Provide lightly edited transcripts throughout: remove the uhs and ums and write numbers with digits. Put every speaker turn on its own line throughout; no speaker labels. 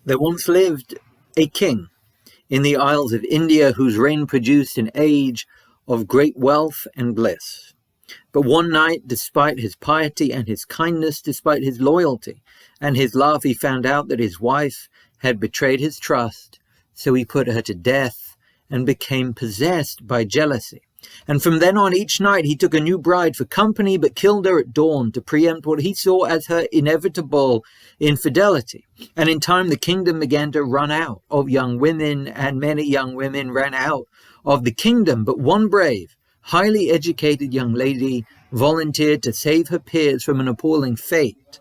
There once lived a king in the Isles of India whose reign produced an age of great wealth and bliss. But one night, despite his piety and his kindness, despite his loyalty and his love, he found out that his wife had betrayed his trust, so he put her to death and became possessed by jealousy. And from then on, each night he took a new bride for company, but killed her at dawn to preempt what he saw as her inevitable infidelity. And in time, the kingdom began to run out of young women, and many young women ran out of the kingdom. But one brave, highly educated young lady volunteered to save her peers from an appalling fate.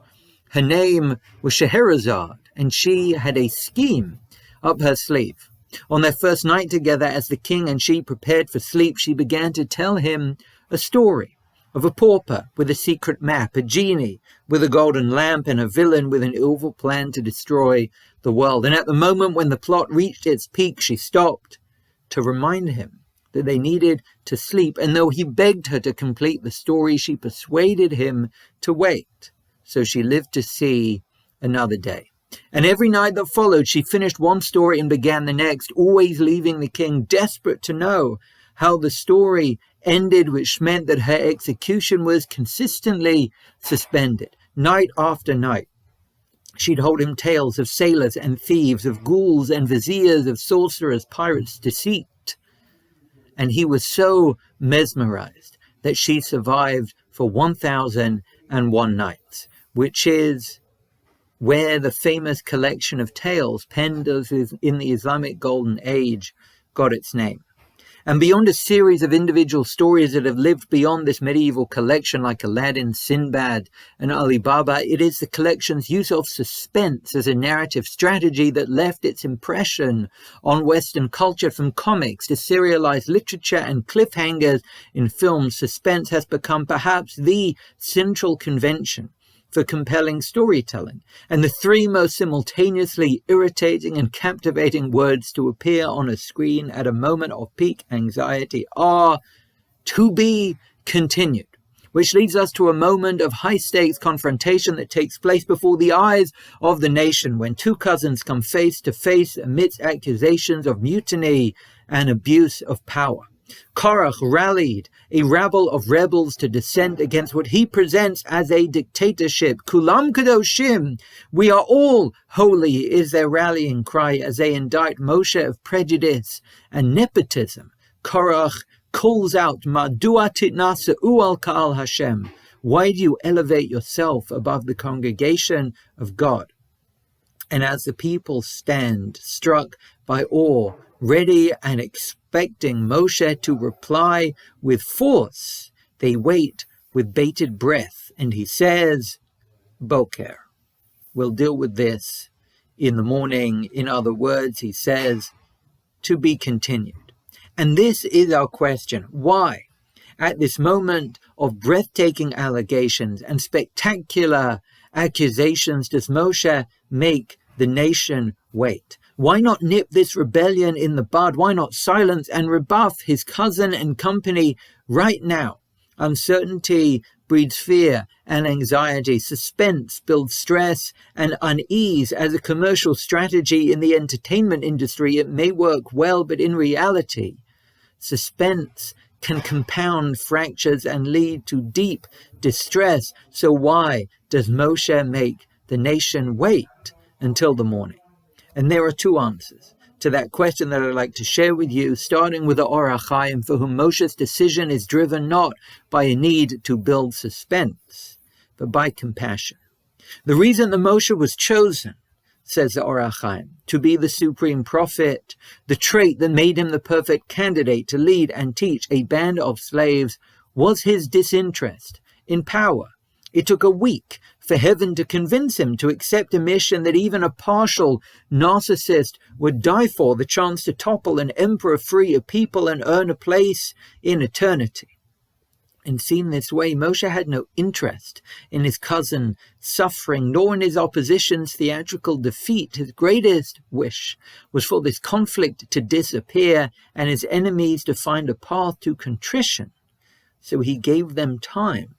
Her name was Scheherazade, and she had a scheme up her sleeve. On their first night together, as the king and she prepared for sleep, she began to tell him a story of a pauper with a secret map, a genie with a golden lamp, and a villain with an evil plan to destroy the world. And at the moment when the plot reached its peak, she stopped to remind him that they needed to sleep. And though he begged her to complete the story, she persuaded him to wait. So she lived to see another day. And every night that followed, she finished one story and began the next, always leaving the king desperate to know how the story ended, which meant that her execution was consistently suspended, night after night. She'd hold him tales of sailors and thieves, of ghouls and viziers, of sorcerers, pirates, deceit. And he was so mesmerized that she survived for 1001 nights, which is where the famous collection of tales penned in the Islamic Golden Age got its name. And beyond a series of individual stories that have lived beyond this medieval collection, like Aladdin, Sinbad, and Ali Baba, it is the collection's use of suspense as a narrative strategy that left its impression on Western culture. From comics to serialized literature and cliffhangers in films, suspense has become perhaps the central convention for compelling storytelling, and the three most simultaneously irritating and captivating words to appear on a screen at a moment of peak anxiety are "to be continued," which leads us to a moment of high-stakes confrontation that takes place before the eyes of the nation when two cousins come face to face amidst accusations of mutiny and abuse of power. Korach rallied a rabble of rebels to dissent against what he presents as a dictatorship. Kulam kadoshim, we are all holy, is their rallying cry as they indict Moshe of prejudice and nepotism. Korach calls out, Madua titnasa'u al ka'al Hashem. Why do you elevate yourself above the congregation of God? And as the people stand, struck by awe, ready and expecting Moshe to reply with force, they wait with bated breath. And he says, Boker. We'll deal with this in the morning. In other words, he says, to be continued. And this is our question. Why, at this moment of breathtaking allegations and spectacular accusations, does Moshe make the nation wait? Why not nip this rebellion in the bud? Why not silence and rebuff his cousin and company right now? Uncertainty breeds fear and anxiety. Suspense builds stress and unease. As a commercial strategy in the entertainment industry, it may work well, but in reality, suspense can compound fractures and lead to deep distress. So why does Moshe make the nation wait until the morning? And there are two answers to that question that I'd like to share with you, starting with the Korach, for whom Moshe's decision is driven not by a need to build suspense, but by compassion. The reason that Moshe was chosen, says the Korach, to be the supreme prophet, the trait that made him the perfect candidate to lead and teach a band of slaves, was his disinterest in power. It took a week for heaven to convince him to accept a mission that even a partial narcissist would die for, the chance to topple an emperor, free a people, and earn a place in eternity. And seen this way, Moshe had no interest in his cousin suffering, nor in his opposition's theatrical defeat. His greatest wish was for this conflict to disappear and his enemies to find a path to contrition. So he gave them time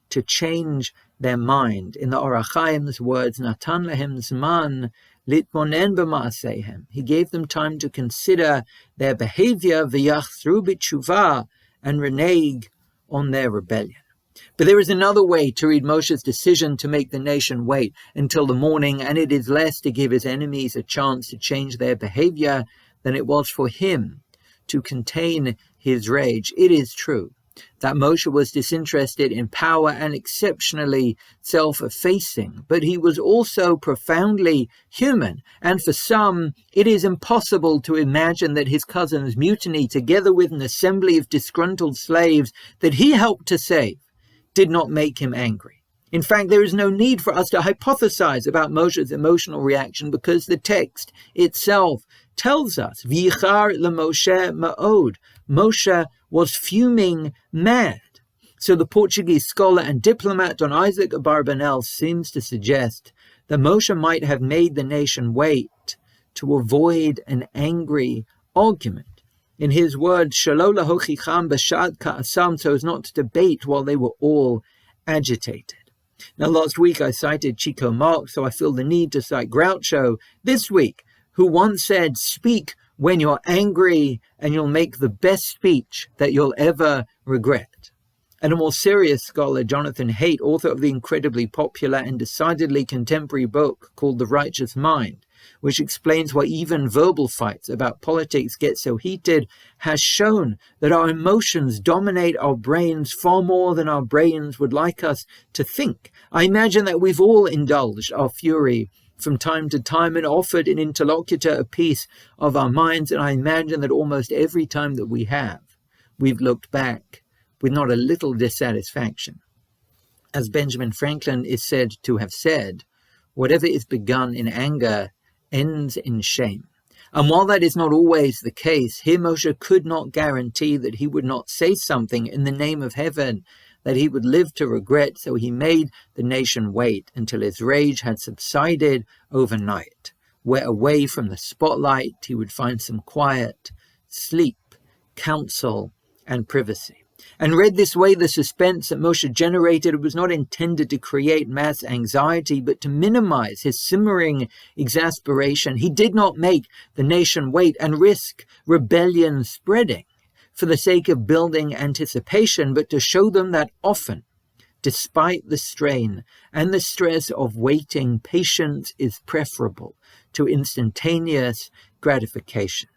to change their mind. In the Orach Chaim's words, Natan lehem zman litmonen b'ma'aseihem. He gave them time to consider their behavior, v'yachzru b'tshuva, and renege on their rebellion. But there is another way to read Moshe's decision to make the nation wait until the morning, and it is less to give his enemies a chance to change their behavior than it was for him to contain his rage. It is true that Moshe was disinterested in power and exceptionally self-effacing, but he was also profoundly human, and for some, it is impossible to imagine that his cousin's mutiny, together with an assembly of disgruntled slaves that he helped to save, did not make him angry. In fact, there is no need for us to hypothesize about Moshe's emotional reaction because the text itself tells us, V'yichar leMoshe ma'od. Moshe was fuming mad. So the Portuguese scholar and diplomat Don Isaac Abarbanel seems to suggest that Moshe might have made the nation wait to avoid an angry argument. In his words, Shelo lahochicham b'shad ka'asam, so as not to debate while they were all agitated. Now, last week I cited Chico Marx, so I feel the need to cite Groucho this week, who once said, speak when you're angry and you'll make the best speech that you'll ever regret. And a more serious scholar, Jonathan Haidt, author of the incredibly popular and decidedly contemporary book called The Righteous Mind, which explains why even verbal fights about politics get so heated, has shown that our emotions dominate our brains far more than our brains would like us to think. I imagine that we've all indulged our fury from time to time and offered an interlocutor a piece of our minds, and I imagine that almost every time that we have, we've looked back with not a little dissatisfaction. As Benjamin Franklin is said to have said, whatever is begun in anger ends in shame. And while that is not always the case, here Moshe could not guarantee that he would not say something in the name of heaven that he would live to regret, so he made the nation wait until his rage had subsided overnight, where away from the spotlight he would find some quiet, sleep, counsel, and privacy. And read this way, the suspense that Moshe generated was not intended to create mass anxiety, but to minimize his simmering exasperation. He did not make the nation wait and risk rebellion spreading for the sake of building anticipation, but to show them that often, despite the strain and the stress of waiting, patience is preferable to instantaneous gratification.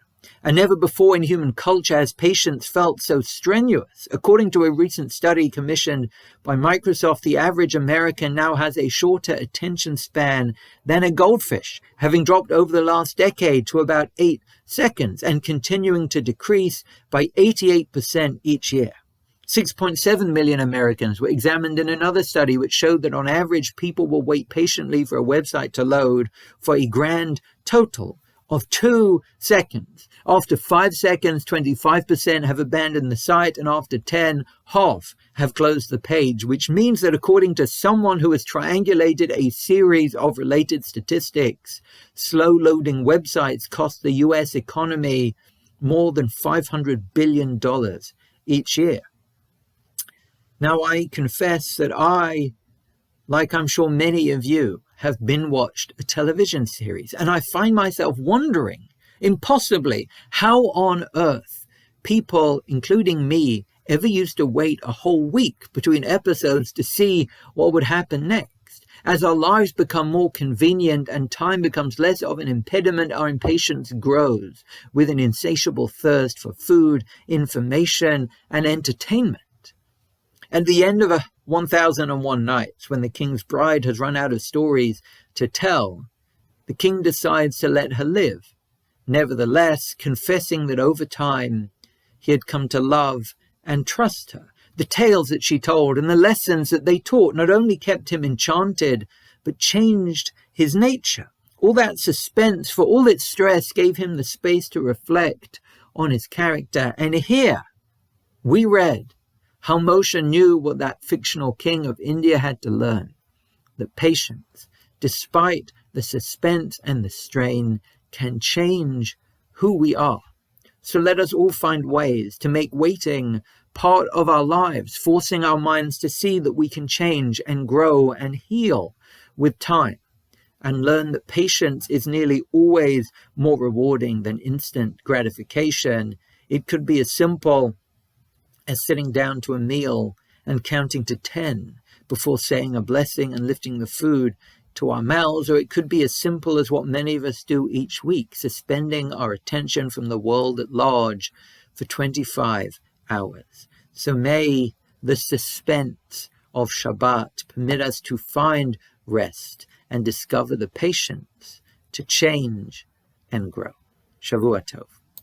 And never before in human culture has patience felt so strenuous. According to a recent study commissioned by Microsoft, the average American now has a shorter attention span than a goldfish, having dropped over the last decade to about 8 seconds and continuing to decrease by 88% each year. 6.7 million Americans were examined in another study which showed that on average people will wait patiently for a website to load for a grand total of 2 seconds. After 5 seconds, 25% have abandoned the site, and after 10, half have closed the page, which means that according to someone who has triangulated a series of related statistics, slow-loading websites cost the U.S. economy more than $500 billion each year. Now, I confess that I, like I'm sure many of you, have binge-watched a television series, and I find myself wondering, impossibly, how on earth people, including me, ever used to wait a whole week between episodes to see what would happen next. As our lives become more convenient and time becomes less of an impediment, our impatience grows with an insatiable thirst for food, information, and entertainment. At the end of 1001 Nights, when the king's bride has run out of stories to tell, the king decides to let her live. Nevertheless, confessing that over time he had come to love and trust her. The tales that she told and the lessons that they taught not only kept him enchanted, but changed his nature. All that suspense, for all its stress, gave him the space to reflect on his character. And here we read how Moshe knew what that fictional king of India had to learn, that patience, despite the suspense and the strain, can change who we are. So let us all find ways to make waiting part of our lives, forcing our minds to see that we can change and grow and heal with time, and learn that patience is nearly always more rewarding than instant gratification. It could be as simple as sitting down to a meal and counting to 10 before saying a blessing and lifting the food to our mouths, or it could be as simple as what many of us do each week, suspending our attention from the world at large for 25 hours. So may the suspense of Shabbat permit us to find rest and discover the patience to change and grow. Shavua Tov.